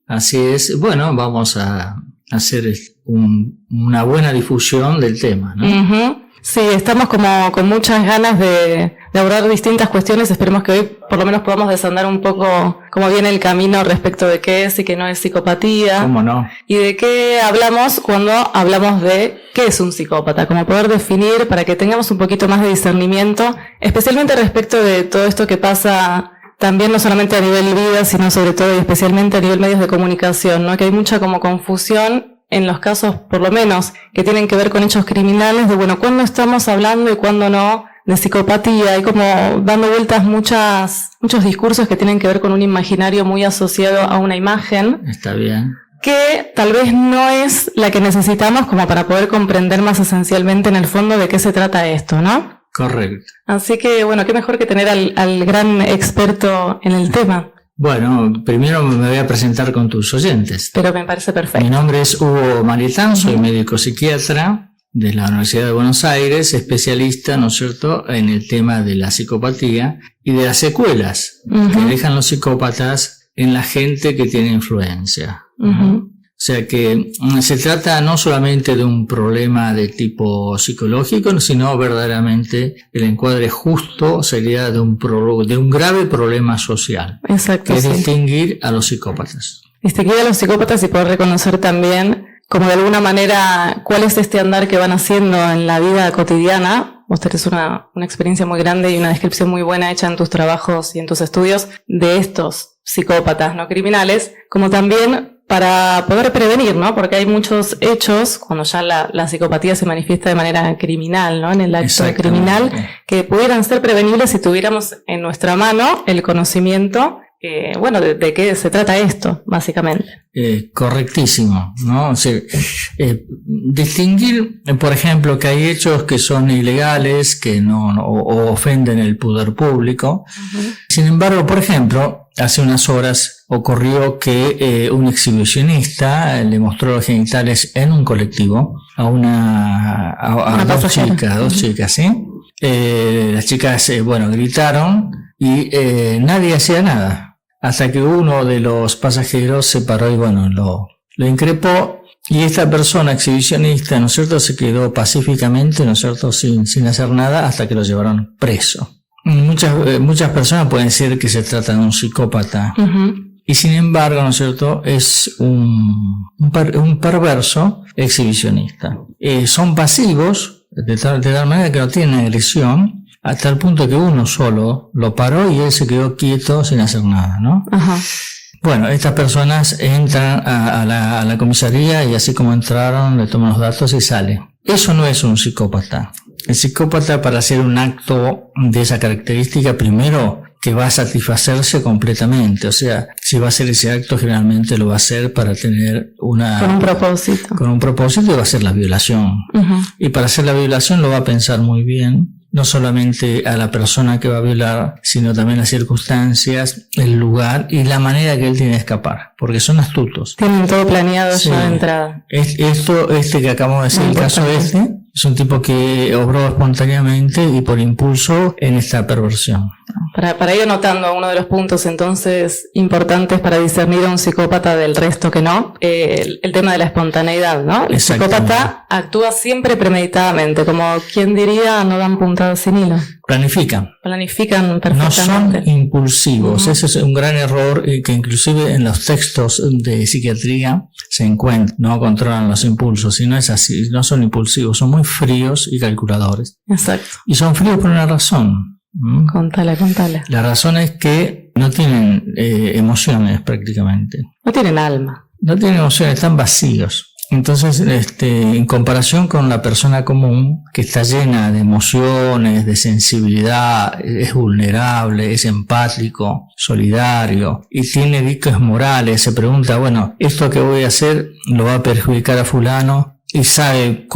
Así es. Bueno, vamos a hacer una buena difusión del tema, ¿no? Uh-huh. Sí, estamos como con muchas ganas de abordar distintas cuestiones. Esperemos que hoy por lo menos podamos desandar un poco cómo viene el camino respecto de qué es y qué no es psicopatía. ¿Cómo no? Y de qué hablamos cuando hablamos de qué es un psicópata, como poder definir para que tengamos un poquito más de discernimiento, especialmente respecto de todo esto que pasa también no solamente a nivel vida, sino sobre todo y especialmente a nivel medios de comunicación, ¿no? Que hay mucha como confusión en los casos, por lo menos, que tienen que ver con hechos criminales, de bueno, cuándo estamos hablando y cuándo no de psicopatía. Hay como dando vueltas muchos discursos que tienen que ver con un imaginario muy asociado a una imagen. Está bien. Que tal vez no es la que necesitamos como para poder comprender más esencialmente en el fondo de qué se trata esto, ¿no? Correcto. Así que, bueno, qué mejor que tener al gran experto en el tema. Bueno, primero me voy a presentar con tus oyentes. Pero me parece perfecto. Mi nombre es Hugo Marietán, soy médico psiquiatra de la Universidad de Buenos Aires, especialista, ¿no es cierto?, en el tema de la psicopatía y de las secuelas que dejan los psicópatas en la gente que tiene influencia. O sea que se trata no solamente de un problema de tipo psicológico, sino verdaderamente el encuadre justo sería de un grave problema social. Exacto. Que es distinguir a los psicópatas. Distinguir a los psicópatas y poder reconocer también, como de alguna manera, cuál es este andar que van haciendo en la vida cotidiana. Vos tenés una experiencia muy grande y una descripción muy buena hecha en tus trabajos y en tus estudios de estos psicópatas no criminales, como también para poder prevenir, ¿no? Porque hay muchos hechos, cuando ya la psicopatía se manifiesta de manera criminal, ¿no? En el acto criminal, que pudieran ser prevenibles si tuviéramos en nuestra mano el conocimiento, bueno, de qué se trata esto, básicamente. Correctísimo, ¿no? O sea, distinguir, por ejemplo, que hay hechos que son ilegales, que o ofenden el poder público. Sin embargo, por ejemplo, hace unas horas ocurrió que un exhibicionista le mostró los genitales en un colectivo a dos chicas, ¿sí? Las chicas, gritaron y nadie hacía nada. Hasta que uno de los pasajeros se paró y lo increpó, y esta persona exhibicionista, ¿no es cierto?, se quedó pacíficamente, ¿no es cierto?, sin hacer nada hasta que lo llevaron preso. Muchas personas pueden decir que se trata de un psicópata, y sin embargo, ¿no es cierto?, es un perverso exhibicionista. Son pasivos, de tal manera que no tienen agresión, hasta el punto que uno solo lo paró y él se quedó quieto sin hacer nada, ¿no? Bueno, estas personas entran a la comisaría y así como entraron, le toman los datos y salen. Eso no es un psicópata. El psicópata, para hacer un acto de esa característica, primero que va a satisfacerse completamente. O sea, si va a hacer ese acto, generalmente lo va a hacer para tener con un propósito. Con un propósito, y va a ser la violación. Y para hacer la violación lo va a pensar muy bien. No solamente a la persona que va a violar, sino también las circunstancias, el lugar y la manera que él tiene de escapar, porque son astutos. Tienen todo planeado ya de entrada. Este que acabamos de decir, el caso es un tipo que obró espontáneamente y por impulso en esta perversión. Para ir anotando uno de los puntos entonces importantes para discernir a un psicópata del resto que no, el tema de la espontaneidad, ¿no? El psicópata actúa siempre premeditadamente, como quien diría, no dan puntadas sin hilo. Planifican perfectamente. No son impulsivos. Ese es un gran error que inclusive en los textos de psiquiatría se encuentra. No controlan los impulsos, y no es así. No son impulsivos, son muy fríos y calculadores. Exacto. Y son fríos por una razón. Contale. La razón es que no tienen emociones prácticamente. No tienen alma. No tienen emociones, están vacíos. Entonces, en comparación con la persona común, que está llena de emociones, de sensibilidad, es vulnerable, es empático, solidario y tiene diques morales, se pregunta, bueno, ¿esto que voy a hacer lo va a perjudicar a fulano? y sabe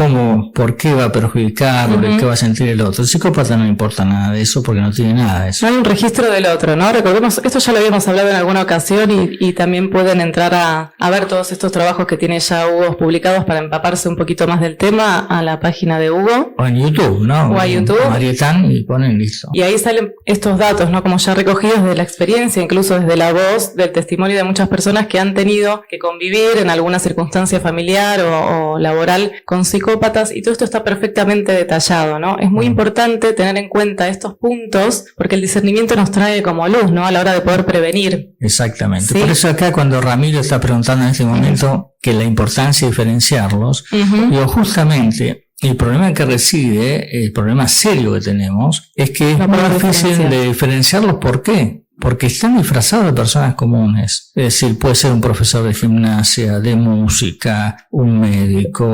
por qué va a perjudicar, por qué va a sentir el otro. El psicópata no le importa nada de eso porque no tiene nada de eso. No hay un registro del otro, ¿no? Recordemos, esto ya lo habíamos hablado en alguna ocasión y también pueden entrar a ver todos estos trabajos que tiene ya Hugo publicados para empaparse un poquito más del tema a la página de Hugo. O en YouTube, ¿no? O a YouTube. Marietán y ponen listo. Y ahí salen estos datos, ¿no? Como ya recogidos de la experiencia, incluso desde la voz, del testimonio de muchas personas que han tenido que convivir en alguna circunstancia familiar o laboral con psicópatas, y todo esto está perfectamente detallado, ¿no? Es muy importante tener en cuenta estos puntos porque el discernimiento nos trae como luz, ¿no? A la hora de poder prevenir. Exactamente. ¿Sí? Por eso acá cuando Ramiro está preguntando en este momento que la importancia de diferenciarlos, digo, justamente el problema que reside, el problema serio que tenemos, es que es muy difícil de diferenciarlos. ¿Por qué? Porque están disfrazados de personas comunes. Es decir, puede ser un profesor de gimnasia, de música, un médico,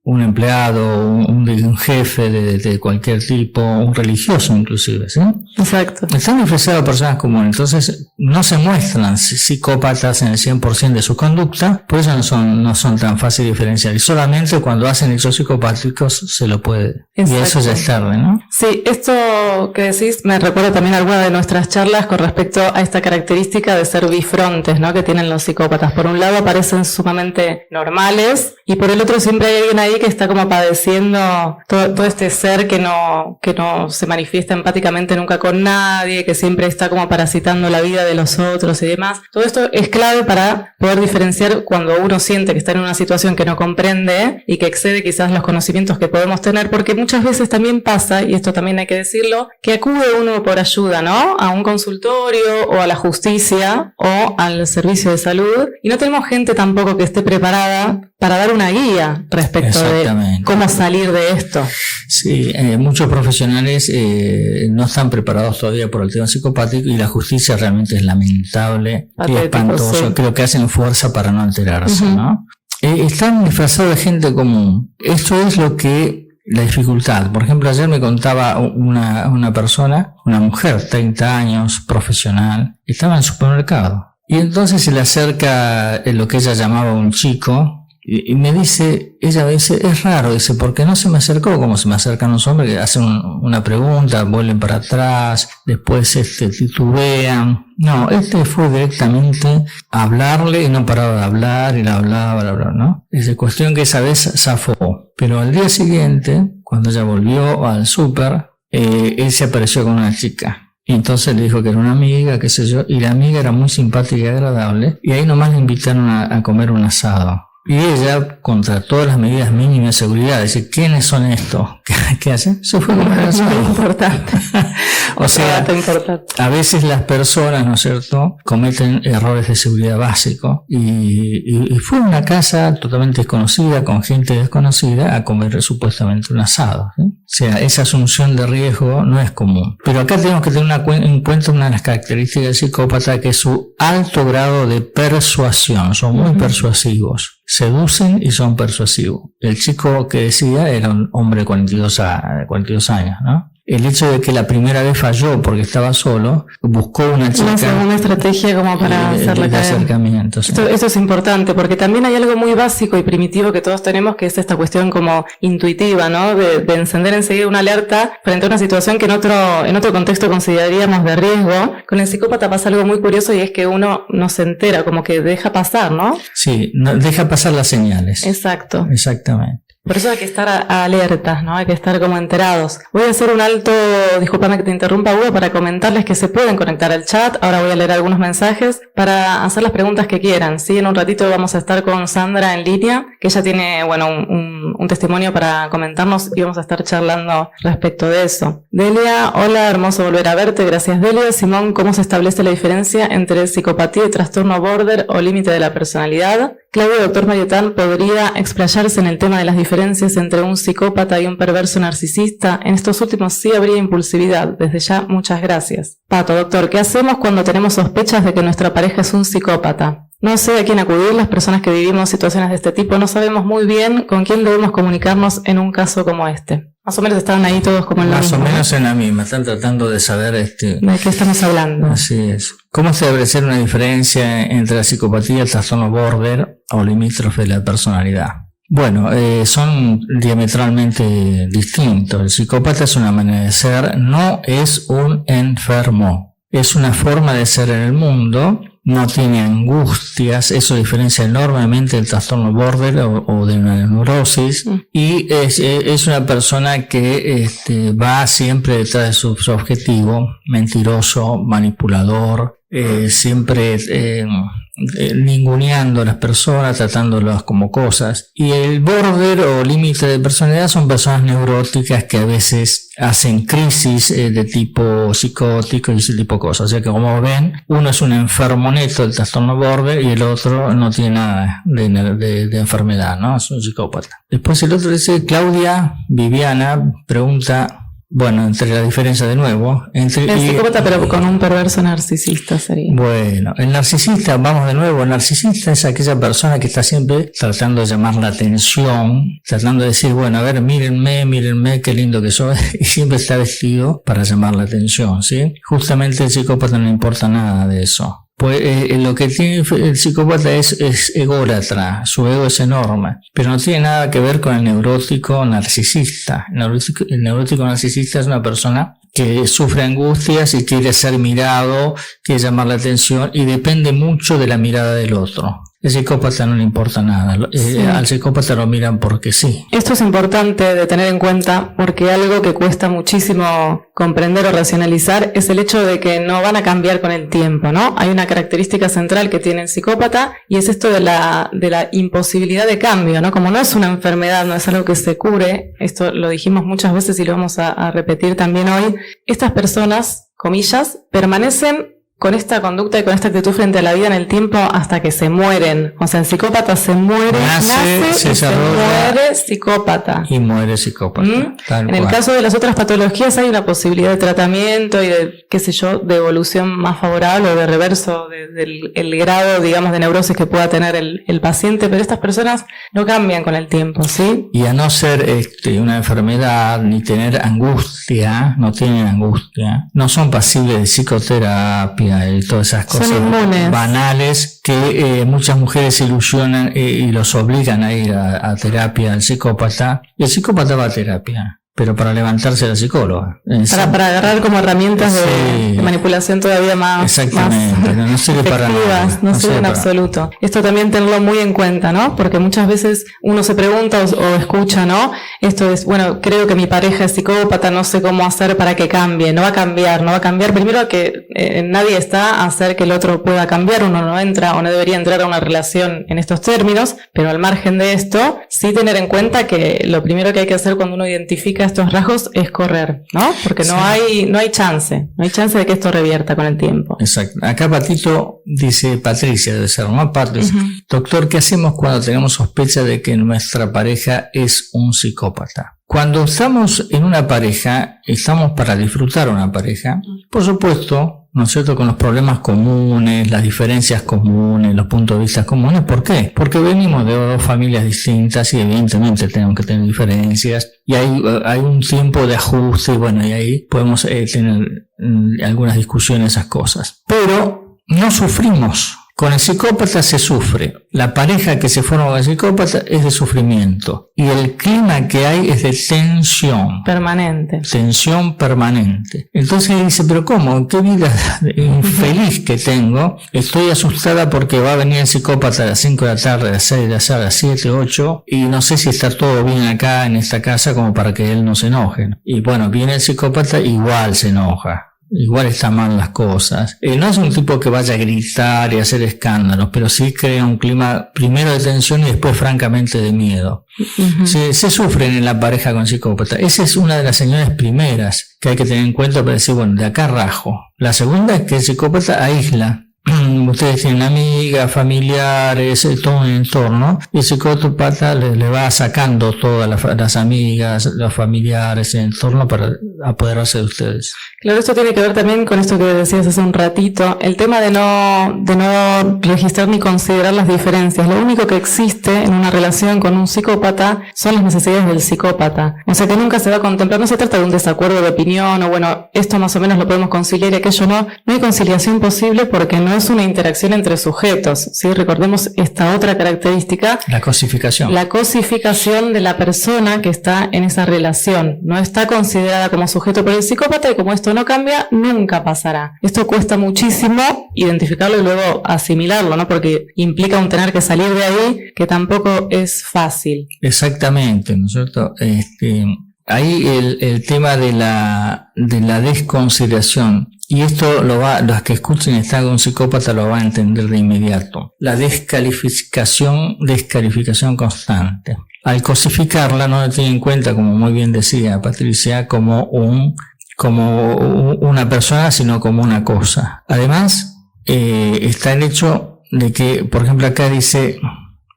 un empleado, un jefe de cualquier tipo, un religioso inclusive, ¿sí? Exacto. Están disfrazados de personas comunes, entonces no se muestran psicópatas en el 100% de su conducta, por eso no son tan fáciles de diferenciar. Y solamente cuando hacen hechos psicopáticos se lo puede. Exacto. Y eso ya es tarde, ¿no? Sí, esto que decís me recuerda también a alguna de nuestras charlas con respecto a esta característica de ser bifrontes, ¿no? Que tienen los psicópatas. Por un lado parecen sumamente normales y por el otro siempre hay alguien ahí que está como padeciendo todo este ser que no se manifiesta empáticamente nunca con nadie, que siempre está como parasitando la vida de los otros y demás. Todo esto es clave para poder diferenciar cuando uno siente que está en una situación que no comprende y que excede quizás los conocimientos que podemos tener, porque muchas veces también pasa, y esto también hay que decirlo, que acude uno por ayuda, ¿no? A un consultorio o a la justicia o al servicio de salud y no tenemos gente tampoco que esté preparada para dar una guía respecto de cómo salir de esto. Sí, muchos profesionales no están preparados todavía por el tema psicopático y la justicia realmente es lamentable y espantoso. Sí. Creo que hacen fuerza para no alterarse, ¿no? Están disfrazados de gente común. Esto es lo que la dificultad. Por ejemplo, ayer me contaba una persona, una mujer, 30 años, profesional, estaba en el supermercado. Y entonces se le acerca lo que ella llamaba un chico, y ella me dice, es raro, dice, porque no se me acercó como se me acercan los hombres que hacen una pregunta, vuelven para atrás, después titubean. No, fue directamente a hablarle y no paraba de hablar y le hablaba, ¿no? Es cuestión que esa vez zafó. Pero al día siguiente, cuando ella volvió al súper, él se apareció con una chica. Y entonces le dijo que era una amiga, qué sé yo, y la amiga era muy simpática y agradable, y ahí nomás le invitaron a comer un asado. Y ella, contra todas las medidas mínimas de seguridad, dice, ¿quiénes son estos? ¿Qué hacen? Se fue como muy importante. O sea, a veces las personas, ¿no es cierto?, cometen errores de seguridad básicos y fue a una casa totalmente desconocida, con gente desconocida, a comer supuestamente un asado, ¿sí? O sea, esa asunción de riesgo no es común. Pero acá tenemos que tener en cuenta una de las características del psicópata, que es su alto grado de persuasión. Son muy persuasivos. Seducen y son persuasivos. El chico que decía era un hombre de 42 años, ¿no? El hecho de que la primera vez falló porque estaba solo, buscó una chica. Una estrategia como para hacerla caer. Acercamiento, sí. Esto es importante porque también hay algo muy básico y primitivo que todos tenemos, que es esta cuestión como intuitiva, ¿no? De encender enseguida una alerta frente a una situación que en otro contexto consideraríamos de riesgo. Con el psicópata pasa algo muy curioso y es que uno no se entera, como que deja pasar, ¿no? Sí, deja pasar las señales. Exacto. Exactamente. Por eso hay que estar alertas, ¿no? Hay que estar como enterados. Voy a hacer un alto, discúlpame que te interrumpa, Hugo, para comentarles que se pueden conectar al chat. Ahora voy a leer algunos mensajes para hacer las preguntas que quieran, ¿sí? En un ratito vamos a estar con Sandra en línea, que ella tiene, bueno, un testimonio para comentarnos y vamos a estar charlando respecto de eso. Delia, hola, hermoso volver a verte. Gracias, Delia. Simón, ¿cómo se establece la diferencia entre psicopatía y trastorno border o límite de la personalidad? Claudio, doctor Marietán, ¿podría explayarse en el tema de las diferencias entre un psicópata y un perverso narcisista? En estos últimos sí habría impulsividad. Desde ya, muchas gracias. Pato, doctor, ¿qué hacemos cuando tenemos sospechas de que nuestra pareja es un psicópata? No sé a quién acudir, las personas que vivimos situaciones de este tipo no sabemos muy bien con quién debemos comunicarnos en un caso como este. Más o menos estaban ahí todos como en la misma. Más o menos en la misma, están tratando de saber ¿de qué estamos hablando? Así es. ¿Cómo se debe hacer una diferencia entre la psicopatía y el trastorno border o limítrofe de la personalidad? Bueno, son diametralmente distintos. El psicópata es una manera de ser, no es un enfermo. Es una forma de ser en el mundo, no tiene angustias, eso diferencia enormemente del trastorno border o de una neurosis, y es una persona que va siempre detrás de su objetivo, mentiroso, manipulador, siempre ninguneando a las personas, tratándolas como cosas. Y el border o límite de personalidad son personas neuróticas que a veces hacen crisis de tipo psicótico y ese tipo de cosas. O sea que, como ven, uno es un enfermo neto del trastorno border y el otro no tiene nada de enfermedad, ¿no? Es un psicópata. Después el otro dice, Claudia Viviana pregunta, bueno, entre la diferencia de nuevo. El psicópata, pero con un perverso narcisista sería. Bueno, el narcisista, vamos de nuevo, el narcisista es aquella persona que está siempre tratando de llamar la atención, tratando de decir, bueno, a ver, mírenme, qué lindo que soy, y siempre está vestido para llamar la atención, ¿sí? Justamente el psicópata no le importa nada de eso. Pues lo que tiene el psicópata es ególatra, su ego es enorme, pero no tiene nada que ver con el neurótico narcisista. El neurótico narcisista es una persona que sufre angustias y quiere ser mirado, quiere llamar la atención y depende mucho de la mirada del otro. El psicópata no le importa nada, al psicópata lo miran porque sí. Esto es importante de tener en cuenta porque algo que cuesta muchísimo comprender o racionalizar es el hecho de que no van a cambiar con el tiempo, ¿no? Hay una característica central que tiene el psicópata y es esto de la imposibilidad de cambio, ¿no? Como no es una enfermedad, no es algo que se cure, esto lo dijimos muchas veces y lo vamos a repetir también hoy, estas personas, comillas, permanecen con esta conducta y con esta actitud frente a la vida en el tiempo hasta que se mueren. O sea, el psicópata se muere, nace y se muere psicópata. Y muere psicópata. En el caso de las otras patologías hay una posibilidad de tratamiento y de, qué sé yo, de evolución más favorable o de reverso del grado, digamos, de neurosis que pueda tener el paciente, pero estas personas no cambian con el tiempo, ¿sí? Y a no ser una enfermedad ni tener angustia, no tienen angustia, no son pasibles de psicoterapia y todas esas cosas banales que muchas mujeres se ilusionan y los obligan a ir a terapia al psicópata. Y el psicópata va a terapia, pero para levantarse la psicóloga. Para agarrar como herramientas de manipulación todavía más. Exactamente, no sirve para nada. No sirve en absoluto. Esto también tenlo muy en cuenta, ¿no? Porque muchas veces uno se pregunta o escucha, ¿no? Esto es, bueno, creo que mi pareja es psicópata, no sé cómo hacer para que cambie. No va a cambiar. Primero que nadie está a hacer que el otro pueda cambiar. Uno no entra o no debería entrar a una relación en estos términos, pero al margen de esto, sí tener en cuenta que lo primero que hay que hacer cuando uno identifica estos rasgos es correr, ¿no? Porque no hay chance de que esto revierta con el tiempo. Exacto. Acá Patito dice, Patricia debe ser, ¿no? Pato dice, doctor, ¿qué hacemos cuando tenemos sospecha de que nuestra pareja es un psicópata? Cuando estamos en una pareja, estamos para disfrutar una pareja, por supuesto, ¿no es cierto?, con los problemas comunes, las diferencias comunes, los puntos de vista comunes. ¿Por qué? Porque venimos de dos familias distintas y evidentemente tenemos que tener diferencias y hay un tiempo de ajuste y bueno, y ahí podemos tener algunas discusiones, esas cosas. Pero no sufrimos. Con el psicópata se sufre. La pareja que se forma con el psicópata es de sufrimiento. Y el clima que hay es de tensión. Permanente. Tensión permanente. Entonces dice, pero ¿cómo? ¿Qué vida infeliz que tengo? Estoy asustada porque va a venir el psicópata a las 5 de la tarde, a las 6 de la tarde, a las 7, 8. Y no sé si está todo bien acá en esta casa como para que él no se enoje. Y bueno, viene el psicópata, igual se enoja. Igual están mal las cosas. No es un tipo que vaya a gritar y hacer escándalos, pero sí crea un clima primero de tensión y después francamente de miedo. Se sufren en la pareja con psicópata. Esa es una de las señales primeras que hay que tener en cuenta para decir, bueno, de acá rajo. La segunda es que el psicópata aísla. ustedes tienen amigas, familiares, todo un entorno, y el psicópata le va sacando todas las amigas, los familiares, el entorno para apoderarse de ustedes. Claro, esto tiene que ver también con esto que decías hace un ratito, el tema de no registrar ni considerar las diferencias. Lo único que existe en una relación con un psicópata son las necesidades del psicópata. O sea que nunca se va a contemplar, no se trata de un desacuerdo de opinión o bueno, esto más o menos lo podemos conciliar y aquello no. No hay conciliación posible porque no es una interacción entre sujetos, ¿sí? Recordemos esta otra característica. La cosificación. La cosificación de la persona que está en esa relación. No está considerada como sujeto por el psicópata y como esto no cambia, nunca pasará. Esto cuesta muchísimo identificarlo y luego asimilarlo, ¿no? Porque implica un tener que salir de ahí que tampoco es fácil. Exactamente, ¿no es cierto? Ahí el tema de la desconsideración, y esto los que escuchen estar con un psicópata lo van a entender de inmediato. La descalificación constante. Al cosificarla no lo tiene en cuenta, como muy bien decía Patricia, como una persona, sino como una cosa. Además, está el hecho de que, por ejemplo, acá dice,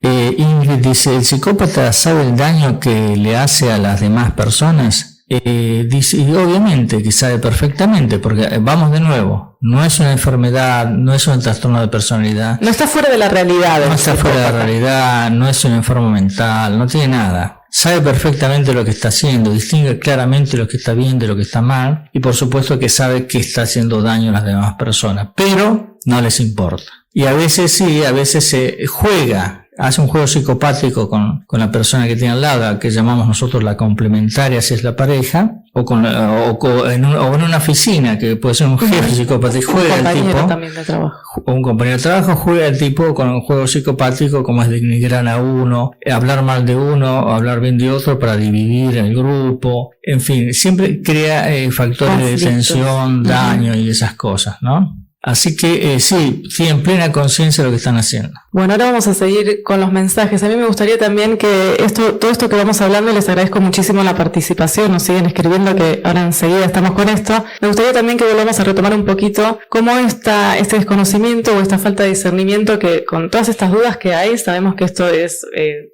Ingrid dice, ¿el psicópata sabe el daño que le hace a las demás personas? Dice, y obviamente que sabe perfectamente, porque vamos de nuevo, no es una enfermedad, no es un trastorno de personalidad. No está fuera de la realidad. No está fuera de la realidad, no es un enfermo mental, no tiene nada. Sabe perfectamente lo que está haciendo, distingue claramente lo que está bien de lo que está mal, y por supuesto que sabe que está haciendo daño a las demás personas, pero no les importa. Y a veces sí, a veces se juega, hace un juego psicopático con la persona que tiene al lado, que llamamos nosotros la complementaria, si es la pareja, o en una oficina, que puede ser un jefe psicópata, y juega el tipo, también de trabajo. O un compañero de trabajo, juega el tipo con un juego psicopático, como es denigrar a uno, hablar mal de uno, o hablar bien de otro para dividir el grupo, en fin, siempre crea factores de tensión, daño y esas cosas, ¿no? Así que sí, en plena conciencia de lo que están haciendo. Bueno, ahora vamos a seguir con los mensajes. A mí me gustaría también que todo esto que vamos hablando, les agradezco muchísimo la participación, nos siguen escribiendo que ahora enseguida estamos con esto. Me gustaría también que volvamos a retomar un poquito cómo este desconocimiento o esta falta de discernimiento, que con todas estas dudas que hay, sabemos que esto es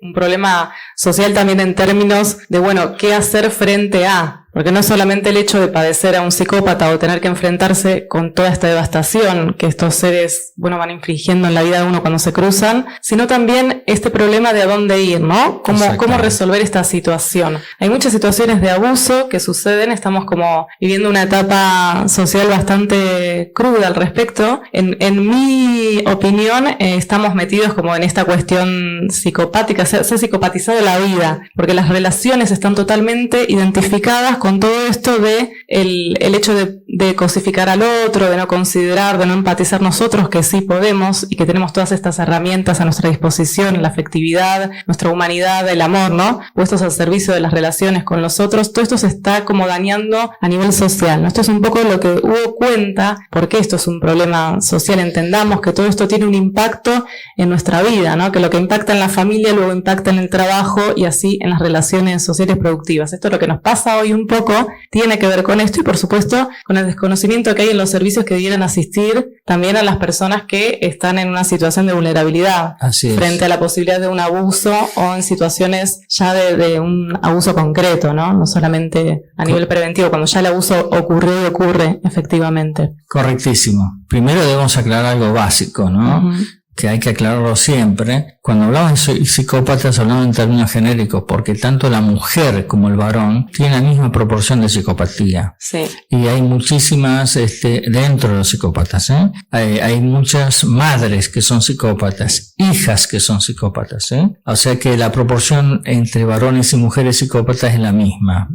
un problema social también en términos de, bueno, qué hacer frente a... Porque no es solamente el hecho de padecer a un psicópata o tener que enfrentarse con toda esta devastación que estos seres, bueno, van infligiendo en la vida de uno cuando se cruzan, sino también este problema de a dónde ir, ¿no? Cómo resolver esta situación. Hay muchas situaciones de abuso que suceden, estamos como viviendo una etapa social bastante cruda al respecto. En mi opinión, estamos metidos como en esta cuestión psicopática, se ha psicopatizado la vida, porque las relaciones están totalmente identificadas con todo esto de el hecho de cosificar al otro, de no considerar, de no empatizar nosotros, que sí podemos y que tenemos todas estas herramientas a nuestra disposición, la afectividad, nuestra humanidad, el amor, ¿no? Puestos al servicio de las relaciones con los otros, todo esto se está como dañando a nivel social, ¿no? Esto es un poco lo que hubo cuenta, porque esto es un problema social, entendamos que todo esto tiene un impacto en nuestra vida, ¿no? Que lo que impacta en la familia luego impacta en el trabajo y así en las relaciones sociales productivas. Esto es lo que nos pasa hoy un poco, tiene que ver con esto y por supuesto con el desconocimiento que hay en los servicios que debieran asistir también a las personas que están en una situación de vulnerabilidad frente a la posibilidad de un abuso o en situaciones ya de un abuso concreto, ¿no? No solamente a nivel preventivo, cuando ya el abuso ocurrió y ocurre efectivamente. Correctísimo. Primero debemos aclarar algo básico, ¿no? Uh-huh. Que hay que aclararlo siempre. Cuando hablamos de psicópatas hablamos en términos genéricos, porque tanto la mujer como el varón tienen la misma proporción de psicopatía. Sí. Y hay muchísimas dentro de los psicópatas, hay muchas madres que son psicópatas, hijas que son psicópatas, o sea que la proporción entre varones y mujeres psicópatas es la misma.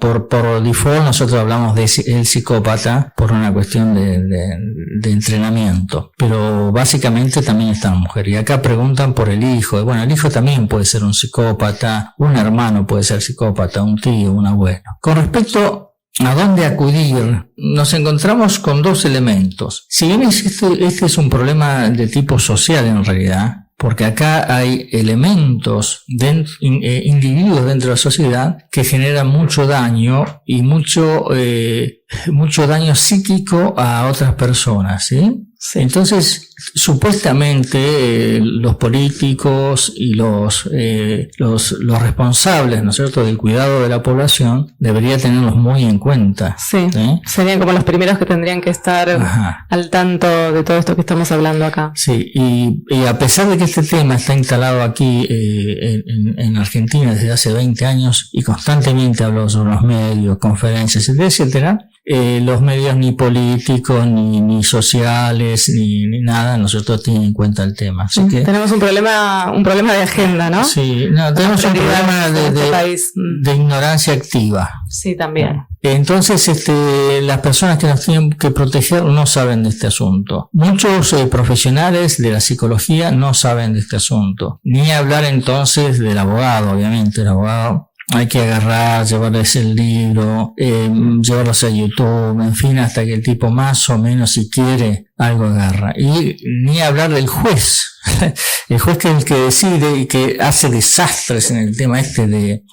Por default nosotros hablamos de el psicópata por una cuestión de entrenamiento, pero básicamente también está la mujer. Y acá preguntan por el hijo. Bueno, el hijo también puede ser un psicópata, un hermano puede ser psicópata, un tío, un abuelo. Con respecto a dónde acudir, nos encontramos con dos elementos. Si bien este es un problema de tipo social en realidad, porque acá hay elementos, individuos dentro de la sociedad que generan mucho daño y mucho mucho daño psíquico a otras personas, ¿sí? Sí. Entonces, supuestamente los políticos y los responsables, ¿no es cierto?, del cuidado de la población deberían tenerlos muy en cuenta. Sí, serían como los primeros que tendrían que estar al tanto de todo esto que estamos hablando acá. Sí, y a pesar de que este tema está instalado aquí en Argentina desde hace 20 años y constantemente hablo sobre los medios, conferencias, etcétera, los medios ni políticos, ni sociales, ni nada, nosotros tienen en cuenta el tema. Así que, tenemos un problema de agenda, ¿no? Sí, no, tenemos un problema de ignorancia activa. Sí, también. Entonces, las personas que nos tienen que proteger no saben de este asunto. Muchos profesionales de la psicología no saben de este asunto. Ni hablar entonces del abogado, obviamente, el abogado. Hay que agarrar, llevarles el libro, llevarlos a YouTube, en fin, hasta que el tipo más o menos, si quiere, algo agarra. Y ni hablar del juez. El juez que es el que decide y que hace desastres en el tema de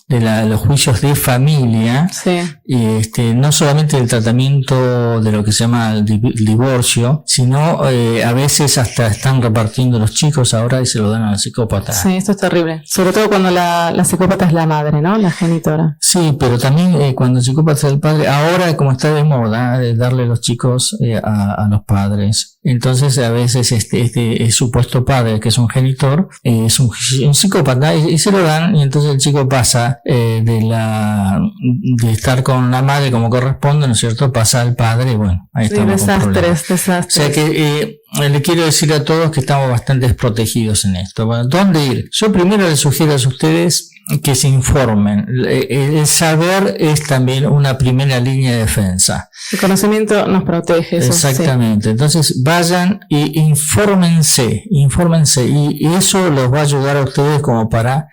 los juicios de familia. Sí. Y no solamente el tratamiento de lo que se llama el divorcio, sino a veces hasta están repartiendo los chicos ahora y se lo dan a la psicópata. Sí, esto es terrible. Sobre todo cuando la psicópata es la madre, ¿no? La genitora. Sí, pero también cuando el psicópata es el padre, ahora como está de moda darle los chicos a los padres. Entonces a veces este supuesto padre que es un genitor es un psicópata y se lo dan, y entonces el chico pasa de estar con la madre como corresponde, ¿no es cierto? Pasa al padre y bueno, ahí estamos. Desastres. O sea que le quiero decir a todos que estamos bastante desprotegidos en esto. Bueno, ¿dónde ir? Yo primero les sugiero a ustedes que se informen. El saber es también una primera línea de defensa. El conocimiento nos protege. Eso, exactamente. Sí. Entonces vayan y infórmense y eso los va a ayudar a ustedes como para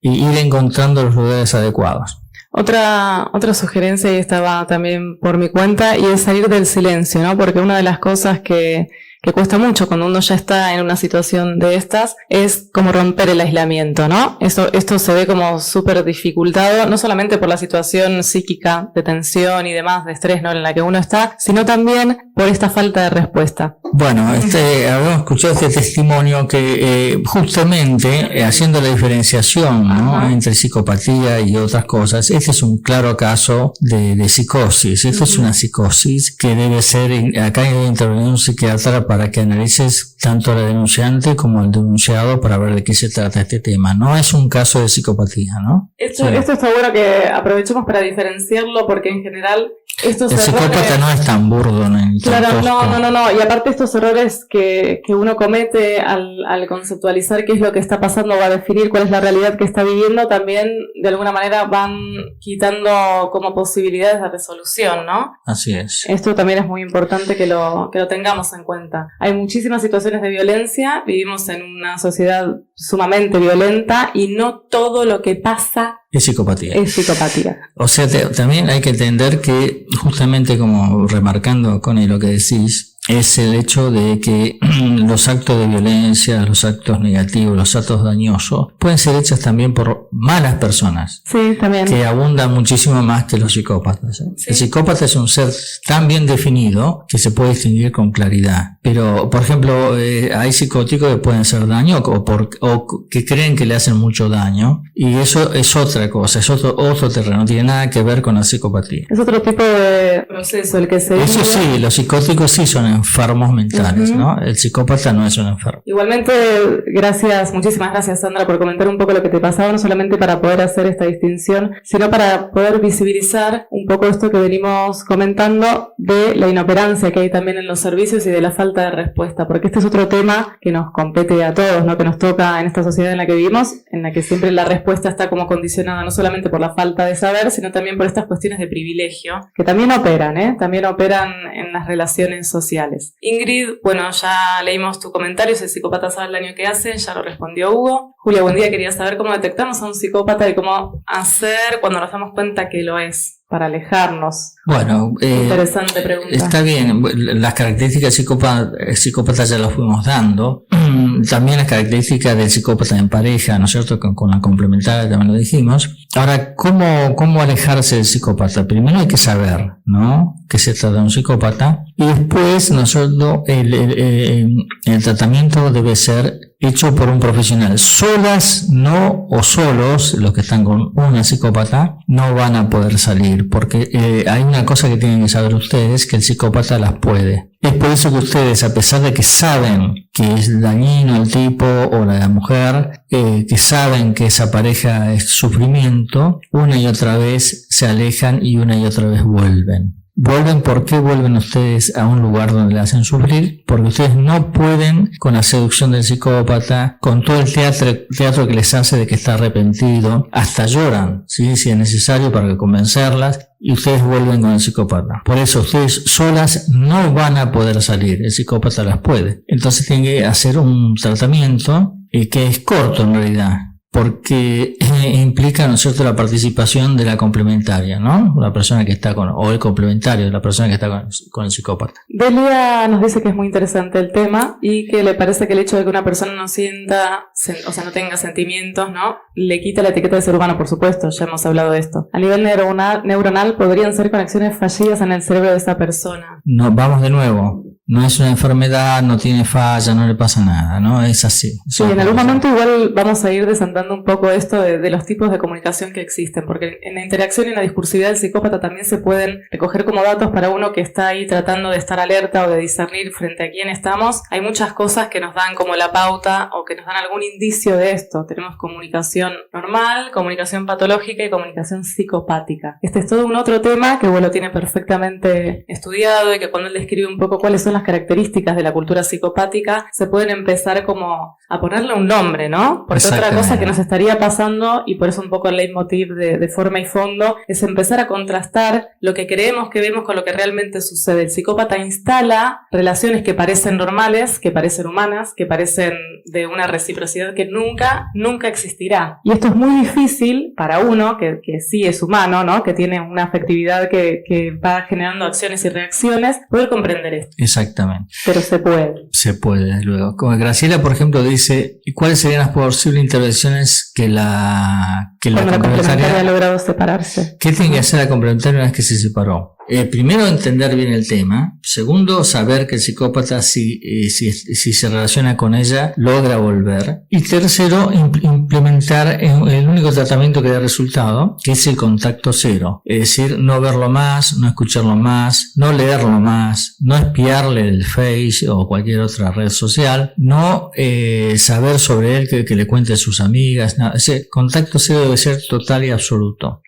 ir encontrando los lugares adecuados. Otra sugerencia, y estaba también por mi cuenta, y es salir del silencio, ¿no? Porque una de las cosas que cuesta mucho cuando uno ya está en una situación de estas es como romper el aislamiento, ¿no? Esto se ve como súper dificultado, no solamente por la situación psíquica de tensión y demás, de estrés, ¿no?, en la que uno está, sino también por esta falta de respuesta. Bueno, habíamos escuchado este testimonio que justamente haciendo la diferenciación, ¿no?, entre psicopatía y otras cosas, este es un claro caso de psicosis. Esto es una psicosis que debe ser, acá debe intervenir un psiquiatra para que analices tanto la denunciante como el denunciado para ver de qué se trata este tema. No es un caso de psicopatía, ¿no? Esto está bueno que aprovechemos para diferenciarlo, porque en general estos errores... El psicópata no es tan burdo, ¿no? Claro, no. Y aparte estos errores que uno comete al conceptualizar qué es lo que está pasando, va a definir cuál es la realidad que está viviendo, también de alguna manera van quitando como posibilidades de resolución, ¿no? Así es. Esto también es muy importante que lo tengamos en cuenta. Hay muchísimas situaciones de violencia, vivimos en una sociedad sumamente violenta y no todo lo que pasa es psicopatía. O sea, también hay que entender que, justamente como remarcando con lo que decís, es el hecho de que los actos de violencia, los actos negativos, los actos dañosos, pueden ser hechos también por malas personas. Sí, también. Que abundan muchísimo más que los psicópatas. Sí. El psicópata es un ser tan bien definido que se puede distinguir con claridad. Pero, por ejemplo, hay psicóticos que pueden hacer daño o que creen que le hacen mucho daño, y eso es otra cosa, es otro terreno, no tiene nada que ver con la psicopatía. Es otro tipo de proceso el que se... Eso sí, los psicóticos sí son enfermos mentales, ¿no? El psicópata no es un enfermo. Igualmente, muchísimas gracias, Sandra, por comentar un poco lo que te pasaba, no solamente para poder hacer esta distinción, sino para poder visibilizar un poco esto que venimos comentando de la inoperancia que hay también en los servicios y de la falta de respuesta, porque este es otro tema que nos compete a todos, ¿no?, que nos toca en esta sociedad en la que vivimos, en la que siempre la respuesta está como condicionada no solamente por la falta de saber, sino también por estas cuestiones de privilegio, que también operan en las relaciones sociales. Ingrid, bueno, ya leímos tu comentario, si el psicópata sabe el daño que hace, ya lo respondió Hugo. Julia, buen día, quería saber cómo detectamos a un psicópata y cómo hacer cuando nos damos cuenta que lo es. para alejarnos? Bueno, interesante pregunta. Está bien, las características psicópata ya las fuimos dando. También las características del psicópata en pareja, ¿no es cierto? Con la complementaria también lo dijimos. Ahora, ¿cómo alejarse del psicópata? Primero hay que saber, ¿no?, que se trata de un psicópata, y después nosotros el tratamiento debe ser hecho por un profesional. Solas no, o solos, los que están con una psicópata, no van a poder salir, porque hay una cosa que tienen que saber ustedes, que el psicópata las puede. Es por eso que ustedes, a pesar de que saben que es dañino el tipo o la mujer, que saben que esa pareja es sufrimiento, una y otra vez se alejan y una y otra vez vuelven. ¿Por qué vuelven ustedes a un lugar donde le hacen sufrir? Porque ustedes no pueden, con la seducción del psicópata, con todo el teatro que les hace de que está arrepentido, hasta lloran, ¿sí?, si es necesario para convencerlas, y ustedes vuelven con el psicópata. Por eso ustedes solas no van a poder salir, el psicópata las puede. Entonces tienen que hacer un tratamiento que es corto en realidad, porque implica, ¿no es cierto?, la participación de la complementaria, ¿no?, la persona que está o el complementario de la persona que está con el psicópata. Delia nos dice que es muy interesante el tema y que le parece que el hecho de que una persona no sienta, o sea, no tenga sentimientos, ¿no?, le quita la etiqueta de ser humano, por supuesto, ya hemos hablado de esto. A nivel neuronal podrían ser conexiones fallidas en el cerebro de esa persona. No, vamos de nuevo. No es una enfermedad, no tiene falla, no le pasa nada, ¿no? Es así. Sí, en algún momento igual vamos a ir desandando un poco esto de los tipos de comunicación que existen, porque en la interacción y en la discursividad del psicópata también se pueden recoger como datos para uno que está ahí tratando de estar alerta o de discernir frente a quién estamos. Hay muchas cosas que nos dan como la pauta o que nos dan algún indicio de esto. Tenemos comunicación normal, comunicación patológica y comunicación psicopática. Este es todo un otro tema que lo tiene perfectamente estudiado, y que cuando él describe un poco cuáles son las características de la cultura psicopática, se pueden empezar como a ponerle un nombre, ¿no? Porque otra cosa que nos estaría pasando, y por eso un poco el leitmotiv de forma y fondo, es empezar a contrastar lo que creemos que vemos con lo que realmente sucede. El psicópata instala relaciones que parecen normales, que parecen humanas, que parecen de una reciprocidad que nunca existirá. Y esto es muy difícil para uno que sí es humano, ¿no?, que tiene una afectividad que va generando acciones y reacciones, poder comprender esto. Exactamente. Pero se puede. Se puede, desde luego. Como Graciela, por ejemplo, dice, ¿y cuáles serían las posibles intervenciones que la complementaria ha logrado separarse? ¿Qué tiene que hacer la complementaria una vez que se separó? Primero, entender bien el tema. Segundo, saber que el psicópata, si se relaciona con ella, logra volver. Y tercero, implementar el único tratamiento que da resultado, que es el contacto cero. Es decir, no verlo más, no escucharlo más, no leerlo más, no espiarle el Face o cualquier otra red social, no saber sobre él que le cuente a sus amigas, nada. Ese contacto cero debe ser total y absoluto,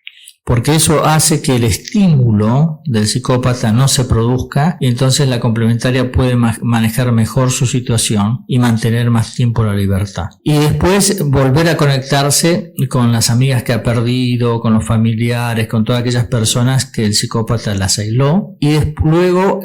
porque eso hace que el estímulo del psicópata no se produzca, y entonces la complementaria puede manejar mejor su situación y mantener más tiempo la libertad. Y después volver a conectarse con las amigas que ha perdido, con los familiares, con todas aquellas personas que el psicópata las aisló, y luego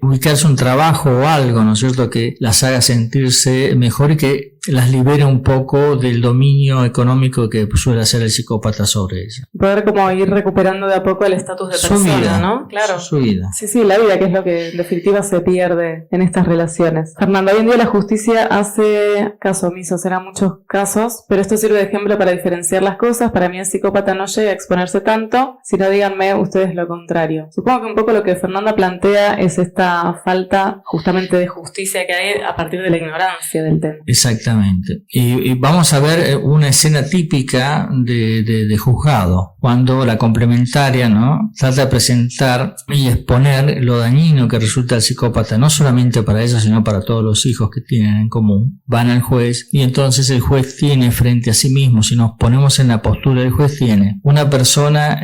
ubicarse un trabajo o algo, ¿no es cierto?, que las haga sentirse mejor y que las libere un poco del dominio económico que suele hacer el psicópata sobre ella. Poder como ir recuperando de a poco el estatus de persona, vida, ¿no? Claro. Su vida. Sí, la vida, que es lo que en definitiva se pierde en estas relaciones. Fernando, hoy en día la justicia hace caso omiso, serán muchos casos, pero esto sirve de ejemplo para diferenciar las cosas. Para mí el psicópata no llega a exponerse tanto, sino díganme ustedes lo contrario. Supongo que un poco lo que Fernanda plantea es esta falta justamente de justicia que hay a partir de la ignorancia del tema. Exactamente. Y vamos a ver una escena típica de juzgado, cuando la complementaria, ¿no?, trata de presentar y exponer lo dañino que resulta el psicópata, no solamente para ella, sino para todos los hijos que tienen en común. Van al juez, y entonces el juez tiene frente a sí mismo, si nos ponemos en la postura del juez, tiene una persona,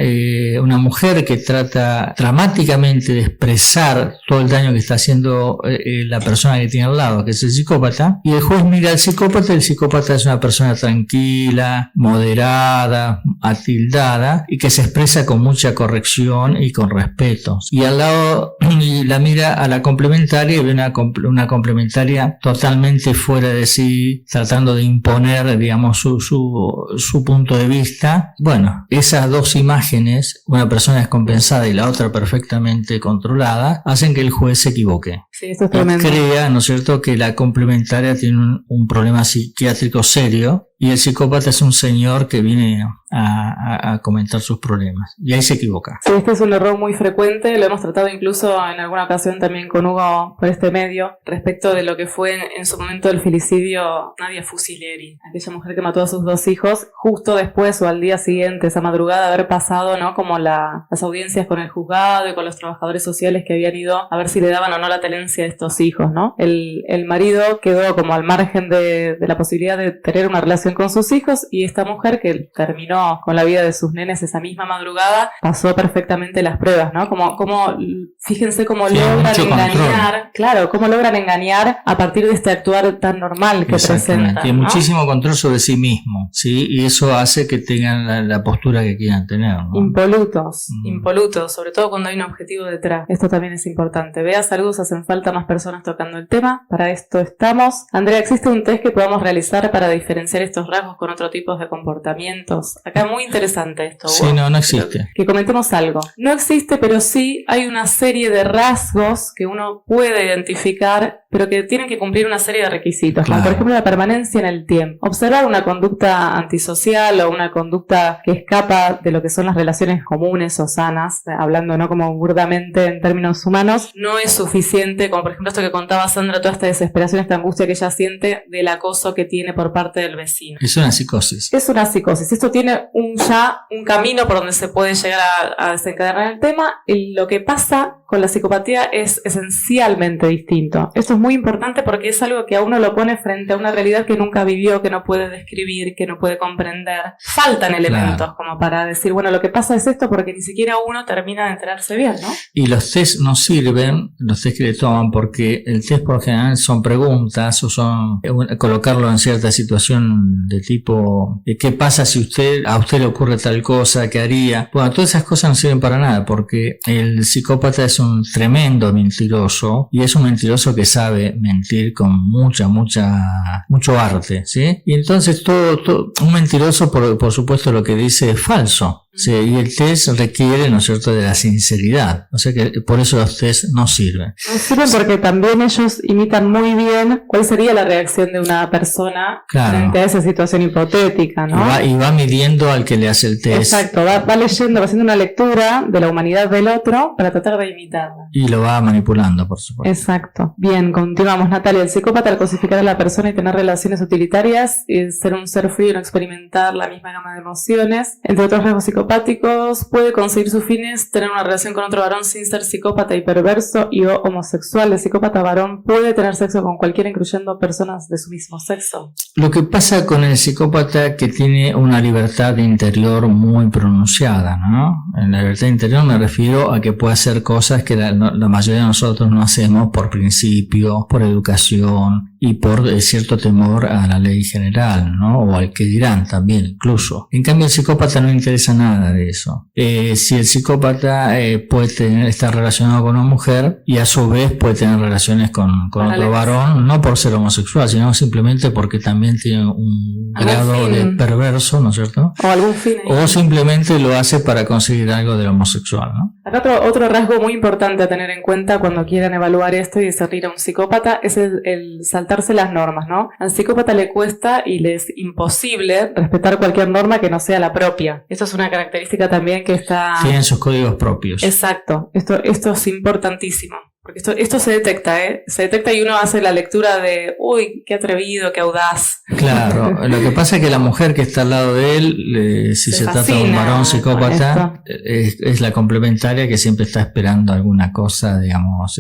una mujer que trata dramáticamente de expresar todo el daño que está haciendo la persona que tiene al lado, que es el psicópata, y el juez mira al psicópata psicópata, el psicópata es una persona tranquila, moderada, atildada y que se expresa con mucha corrección y con respeto. Y al lado, y la mira a la complementaria y ve una complementaria totalmente fuera de sí, tratando de imponer, digamos, su punto de vista. Bueno, esas dos imágenes, una persona descompensada y la otra perfectamente controlada, hacen que el juez se equivoque. Sí, esto es tremendo. Crea, ¿no es cierto?, que la complementaria tiene un problema psiquiátrico serio y el psicópata es un señor que viene a comentar sus problemas. Y ahí se equivoca. Sí, este es un error muy frecuente, lo hemos tratado incluso en alguna ocasión también con Hugo por este medio, respecto de lo que fue en su momento el filicidio Nadia Fusileri, aquella mujer que mató a sus 2 hijos, justo después o al día siguiente, esa madrugada, de haber pasado, ¿no?, como las audiencias con el juzgado y con los trabajadores sociales que habían ido a ver si le daban o no la tenencia de estos hijos, ¿no? El marido quedó como al margen de la posibilidad de tener una relación con sus hijos, y esta mujer, que terminó con la vida de sus nenes esa misma madrugada, pasó perfectamente las pruebas, ¿no? Fíjense cómo logran engañar, claro, cómo logran engañar a partir de este actuar tan normal que presentan. Tiene ¿no? muchísimo control sobre sí mismo, ¿sí? Y eso hace que tengan la postura que quieran tener, ¿no? Impolutos, sobre todo cuando hay un objetivo detrás. Esto también es importante. Vea, saludos, hacen falta más personas tocando el tema. Para esto estamos. Andrea, ¿existe un test que podamos realizar para diferenciar estos rasgos con otro tipo de comportamientos? Acá muy interesante esto. Sí, no existe. Que comentemos algo. No existe, pero sí hay una serie de rasgos que uno puede identificar, pero que tienen que cumplir una serie de requisitos. Claro. Como por ejemplo la permanencia en el tiempo. Observar una conducta antisocial o una conducta que escapa de lo que son las relaciones comunes o sanas, hablando no como burdamente en términos humanos, no es suficiente, como por ejemplo esto que contaba Sandra, toda esta desesperación, esta angustia que ella siente del acoso que tiene por parte del vecino. Es una psicosis. Es una psicosis. Esto tiene un camino por donde se puede llegar a desencadenar el tema. Lo que pasa con la psicopatía es esencialmente distinto. Esto es muy importante porque es algo que a uno lo pone frente a una realidad que nunca vivió, que no puede describir, que no puede comprender. Faltan elementos como para decir, bueno, lo que pasa es esto, porque ni siquiera uno termina de enterarse bien, ¿no? Y los test no sirven, los test que le toman, porque el test por general son preguntas o son colocarlo en cierta situación de tipo, ¿qué pasa si a usted le ocurre tal cosa? ¿Qué haría? Bueno, todas esas cosas no sirven para nada, porque el psicópata es un tremendo mentiroso, y es un mentiroso que sabe mentir con mucho arte, ¿sí? Y entonces todo un mentiroso, por supuesto, lo que dice es falso. Sí, y el test requiere, ¿no es cierto?, de la sinceridad. O sea que por eso los test no sirven. No sirven porque también ellos imitan muy bien cuál sería la reacción de una persona frente a esa situación hipotética, ¿no? Y va midiendo al que le hace el test. Exacto, va leyendo, va haciendo una lectura de la humanidad del otro para tratar de imitarla. Y lo va manipulando, por supuesto. Exacto. Bien, continuamos, Natalia. El psicópata, al cosificar a la persona y tener relaciones utilitarias, ser un ser frío y no experimentar la misma gama de emociones, entre otros rasgos psicopáticos, puede conseguir sus fines, tener una relación con otro varón sin ser psicópata y perverso y o homosexual. El psicópata varón puede tener sexo con cualquiera, incluyendo personas de su mismo sexo. Lo que pasa con el psicópata que tiene una libertad interior muy pronunciada, ¿no? En la libertad interior me refiero a que puede hacer cosas que la mayoría de nosotros no hacemos por principio, por educación y por cierto temor a la ley general, ¿no? O al que dirán también, incluso. En cambio, el psicópata no le interesa nada de eso. Si el psicópata puede estar relacionado con una mujer y a su vez puede tener relaciones con otro varón, no por ser homosexual, sino simplemente porque también tiene un grado de perverso, ¿no es cierto? O algún fin. O simplemente lo hace para conseguir algo del homosexual, ¿no? Acá otro rasgo muy importante a tener en cuenta cuando quieran evaluar esto y discernir a un psicópata es el saltarse las normas, ¿no? Al psicópata le cuesta y le es imposible respetar cualquier norma que no sea la propia. Esto es una característica también que está... Tienen sus códigos propios. Exacto. Esto es importantísimo. Porque esto se detecta, Se detecta y uno hace la lectura de, uy, qué atrevido, qué audaz. Claro, lo que pasa es que la mujer que está al lado de él, si se trata de un varón psicópata, es la complementaria que siempre está esperando alguna cosa, digamos,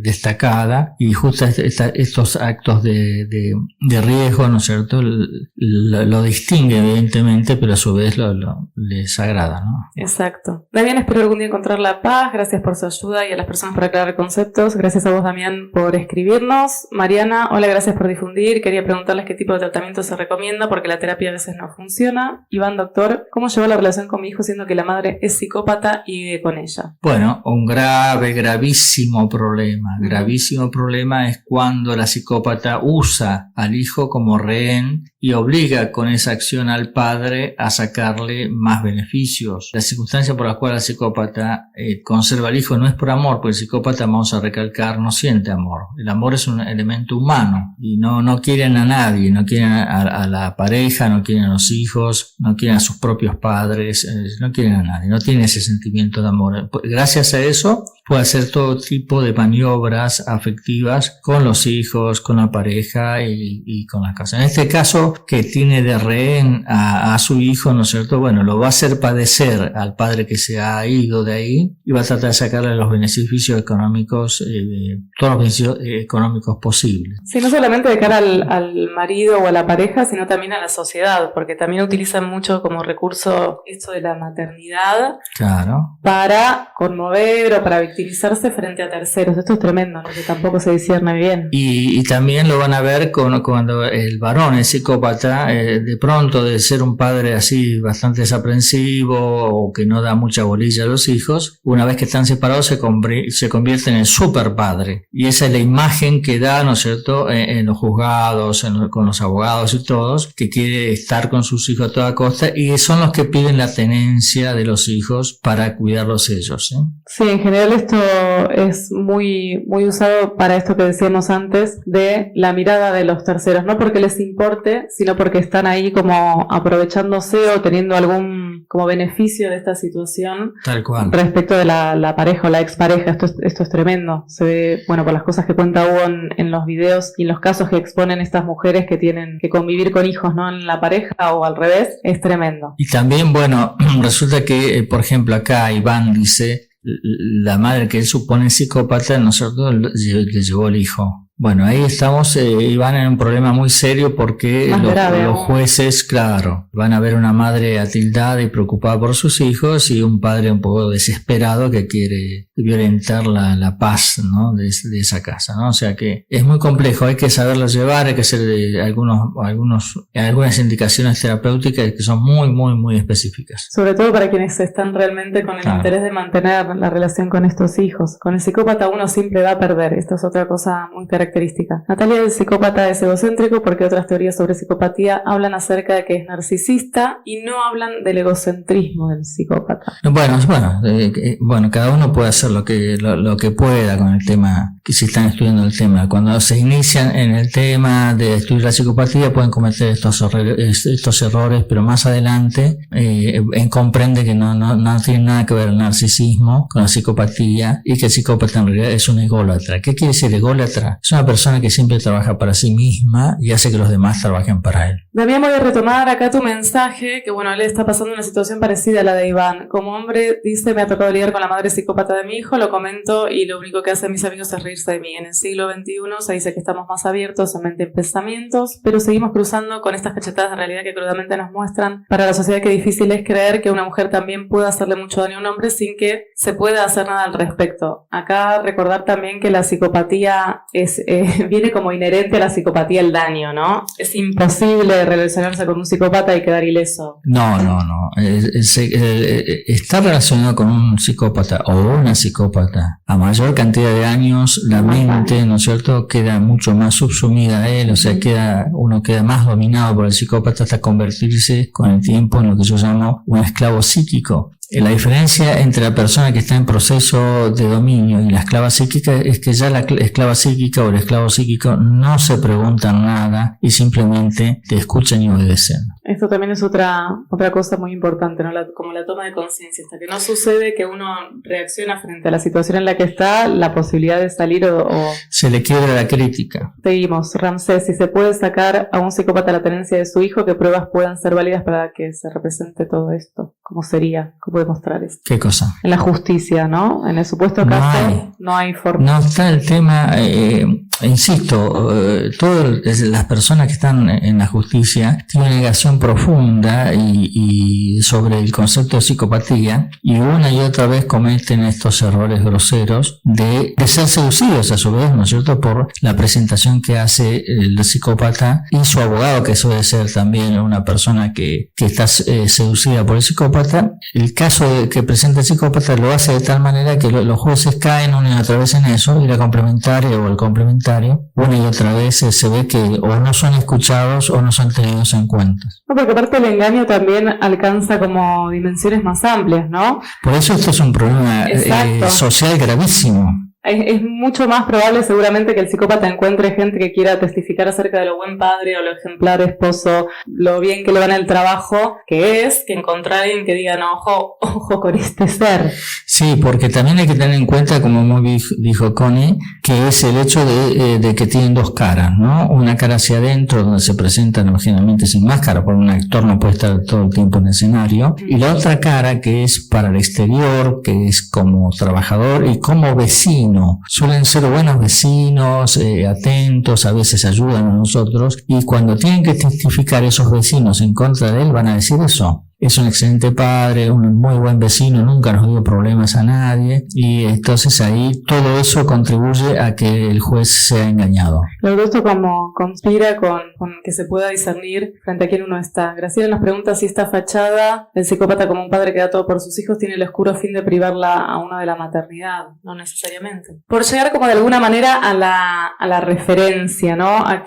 destacada, y justo estos actos de riesgo, ¿no es cierto?, lo distingue evidentemente, pero a su vez les agrada, ¿no? Exacto. Damián, espero algún día encontrar la paz. Gracias por su ayuda y a las personas por aclarar conceptos. conceptos. Gracias a vos, Damián, por escribirnos. Mariana, hola, gracias por difundir. Quería preguntarles qué tipo de tratamiento se recomienda porque la terapia a veces no funciona. Iván, doctor, ¿cómo llevar la relación con mi hijo siendo que la madre es psicópata y vive con ella? Bueno, un gravísimo problema. Gravísimo problema es cuando la psicópata usa al hijo como rehén y obliga con esa acción al padre a sacarle más beneficios. La circunstancia por la cual la psicópata conserva al hijo no es por amor, porque el psicópata, vamos a recalcar, no siente amor. El amor es un elemento humano y no quieren a nadie, no quieren a la pareja, no quieren a los hijos, no quieren a sus propios padres, no quieren a nadie, no tienen ese sentimiento de amor. Gracias a eso puede hacer todo tipo de maniobras afectivas con los hijos, con la pareja y con la casa. En este caso, que tiene de rehén a su hijo, ¿no es cierto? Bueno, lo va a hacer padecer al padre que se ha ido de ahí y va a tratar de sacarle los beneficios económicos, todos los beneficios económicos posibles. Sí, no solamente de cara al marido o a la pareja, sino también a la sociedad, porque también utilizan mucho como recurso esto de la maternidad. Claro. Para conmover o para victimizarse frente a terceros. Esto es tremendo, ¿no? Que tampoco se discierne bien. Y también lo van a ver cuando el varón es psicópata, de pronto de ser un padre así bastante desaprensivo o que no da mucha bolilla a los hijos, una vez que están separados se convierte en el super padre. Y esa es la imagen que da, ¿no es cierto?, en los juzgados, con los abogados y todos, que quiere estar con sus hijos a toda costa y son los que piden la tenencia de los hijos para cuidarlos ellos. Sí, en general esto es muy, muy usado para esto que decíamos antes de la mirada de los terceros, no porque les importe, sino porque están ahí como aprovechándose o teniendo algún como beneficio de esta situación. Tal cual. Respecto de la pareja o la expareja. Esto es tremendo. Se ve, bueno, por las cosas que cuenta Hugo en los videos y en los casos que exponen estas mujeres que tienen que convivir con hijos, ¿no?, en la pareja o al revés, es tremendo. Y también, bueno, resulta que, por ejemplo, acá Iván dice, la madre que él supone psicópata, ¿no es cierto?, le llevó el hijo. Bueno, ahí estamos, Iván, en un problema muy serio porque los jueces, claro, van a ver una madre atildada y preocupada por sus hijos y un padre un poco desesperado que quiere violentar la paz, ¿no?, de esa casa, ¿no? O sea que es muy complejo, hay que saberlo llevar, hay que hacer algunas indicaciones terapéuticas que son muy, muy, muy específicas. Sobre todo para quienes están realmente con el interés de mantener la relación con estos hijos. Con el psicópata uno siempre va a perder, esto es otra cosa muy característica. Natalia, el psicópata es egocéntrico porque otras teorías sobre psicopatía hablan acerca de que es narcisista y no hablan del egocentrismo del psicópata. Bueno, cada uno puede hacer lo que pueda con el tema, que si están estudiando el tema. Cuando se inician en el tema de estudiar la psicopatía pueden cometer estos errores, pero más adelante comprende que no tiene nada que ver el narcisismo con la psicopatía y que el psicópata en realidad es un ególatra. ¿Qué quiere decir ególatra? Es una persona que siempre trabaja para sí misma y hace que los demás trabajen para él. Damián, voy a retomar acá tu mensaje, que bueno, él está pasando una situación parecida a la de Iván. Como hombre, dice, me ha tocado lidiar con la madre psicópata de mi hijo, lo comento y lo único que hacen mis amigos es reírse de mí. En el siglo XXI se dice que estamos más abiertos en mente en pensamientos, pero seguimos cruzando con estas cachetadas de realidad que crudamente nos muestran para la sociedad que difícil es creer que una mujer también pueda hacerle mucho daño a un hombre sin que se pueda hacer nada al respecto. Acá recordar también que la psicopatía viene como inherente a la psicopatía el daño, ¿no? Es imposible relacionarse con un psicópata y quedar ileso. No. Está relacionado con un psicópata o una psicópata. A mayor cantidad de años, la mente, ¿no es cierto?, queda mucho más subsumida a él, o sea, uno queda más dominado por el psicópata hasta convertirse con el tiempo en lo que yo llamo un esclavo psíquico. La diferencia entre la persona que está en proceso de dominio y la esclava psíquica es que ya la esclava psíquica o el esclavo psíquico no se preguntan nada y simplemente te escuchan y obedecen. Esto también es otra cosa muy importante, ¿no? Como la toma de conciencia. Hasta que no sucede que uno reacciona frente a la situación en la que está, la posibilidad de salir o... Se le quiebra la crítica. Seguimos. Ramsés, si se puede sacar a un psicópata la tenencia de su hijo, ¿qué pruebas puedan ser válidas para que se represente todo esto? ¿Cómo sería? ¿Cómo demostrar esto? ¿Qué cosa? En la justicia, ¿no? En el supuesto caso no hay forma. No está el tema... insisto, todas las personas que están en la justicia tienen una negación profunda y sobre el concepto de psicopatía, y una y otra vez cometen estos errores groseros de ser seducidos a su vez, ¿no es cierto?, por la presentación que hace el psicópata y su abogado, que suele ser también una persona que está seducida por el psicópata. El caso que presenta el psicópata lo hace de tal manera que los jueces caen una y otra vez en eso, y la complementaria o el complementario una y otra vez se ve que o no son escuchados o no son tenidos en cuenta. No, porque aparte el engaño también alcanza como dimensiones más amplias, ¿no? Por eso esto es un problema social gravísimo. Es mucho más probable seguramente que el psicópata encuentre gente que quiera testificar acerca de lo buen padre o lo ejemplar esposo, lo bien que le va en el trabajo, que encontrar a alguien que diga, no, ojo con este ser. Sí, porque también hay que tener en cuenta, como muy dijo Connie, que es el hecho de que tienen dos caras, ¿no? Una cara hacia adentro, donde se presentan generalmente sin máscara, porque un actor no puede estar todo el tiempo en el escenario, y la otra cara que es para el exterior, que es como trabajador y como vecino. Suelen ser buenos vecinos, atentos, a veces ayudan a nosotros, y cuando tienen que testificar esos vecinos en contra de él, van a decir eso. Es un excelente padre, un muy buen vecino, nunca nos dio problemas a nadie, y entonces ahí todo eso contribuye a que el juez sea engañado. Luego esto como conspira con que se pueda discernir frente a quién uno está. Graciela nos pregunta si esta fachada del psicópata como un padre que da todo por sus hijos tiene el oscuro fin de privarla a uno de la maternidad. No necesariamente. Por llegar como de alguna manera a la referencia, ¿no? A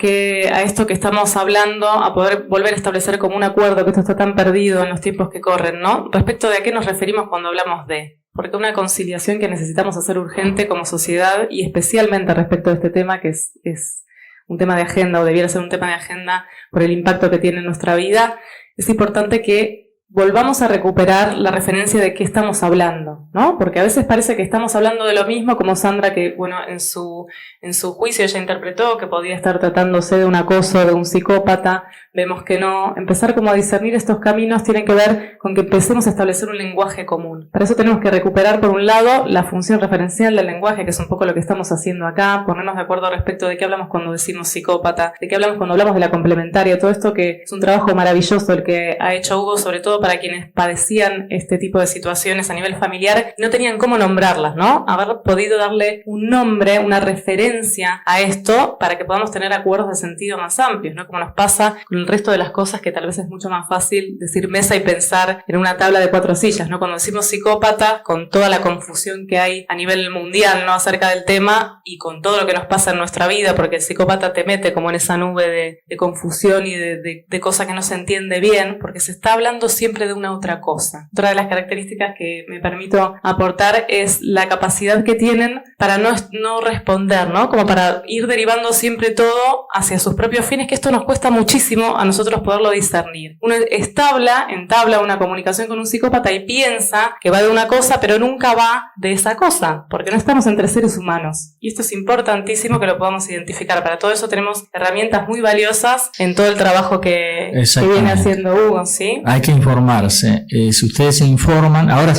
esto que estamos hablando, a poder volver a establecer como un acuerdo, que esto está tan perdido en los tiempos que corren, ¿no? Respecto de a qué nos referimos cuando hablamos de. Porque una conciliación que necesitamos hacer urgente como sociedad, y especialmente respecto de este tema que es un tema de agenda, o debiera ser un tema de agenda por el impacto que tiene en nuestra vida, es importante que volvamos a recuperar la referencia de qué estamos hablando, ¿no? Porque a veces parece que estamos hablando de lo mismo, como Sandra, que bueno, en su juicio ella interpretó que podía estar tratándose de un acoso de un psicópata. Vemos que no. Empezar como a discernir estos caminos tiene que ver con que empecemos a establecer un lenguaje común. Para eso tenemos que recuperar, por un lado, la función referencial del lenguaje, que es un poco lo que estamos haciendo acá, ponernos de acuerdo respecto de qué hablamos cuando decimos psicópata, de qué hablamos cuando hablamos de la complementaria, todo esto que es un trabajo maravilloso el que ha hecho Hugo, sobre todo para quienes padecían este tipo de situaciones a nivel familiar, no tenían cómo nombrarlas, ¿no? Haber podido darle un nombre, una referencia a esto para que podamos tener acuerdos de sentido más amplios, ¿no? Como nos pasa con el resto de las cosas, que tal vez es mucho más fácil decir mesa y pensar en una tabla de 4 sillas, ¿no? Cuando decimos psicópata, con toda la confusión que hay a nivel mundial, ¿no? Acerca del tema, y con todo lo que nos pasa en nuestra vida, porque el psicópata te mete como en esa nube de confusión y de cosas que no se entiende bien, porque se está hablando siempre de una otra cosa. Otra de las características que me permito aportar es la capacidad que tienen para no responder, ¿no? Como para ir derivando siempre todo hacia sus propios fines, que esto nos cuesta muchísimo a nosotros poderlo discernir. Uno entabla una comunicación con un psicópata y piensa que va de una cosa, pero nunca va de esa cosa, porque no estamos entre seres humanos. Y esto es importantísimo que lo podamos identificar. Para todo eso tenemos herramientas muy valiosas en todo el trabajo que viene haciendo Hugo, ¿sí? Hay que informarse. Si ustedes se informan, ahora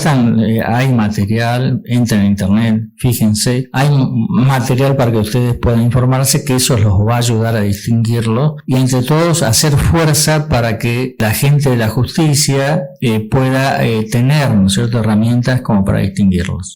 hay material, entren en internet, fíjense, hay material para que ustedes puedan informarse, que eso los va a ayudar a distinguirlo, y entre todos hacer fuerza para que la gente de la justicia pueda tener, ¿no es cierto?, herramientas como para distinguirlos.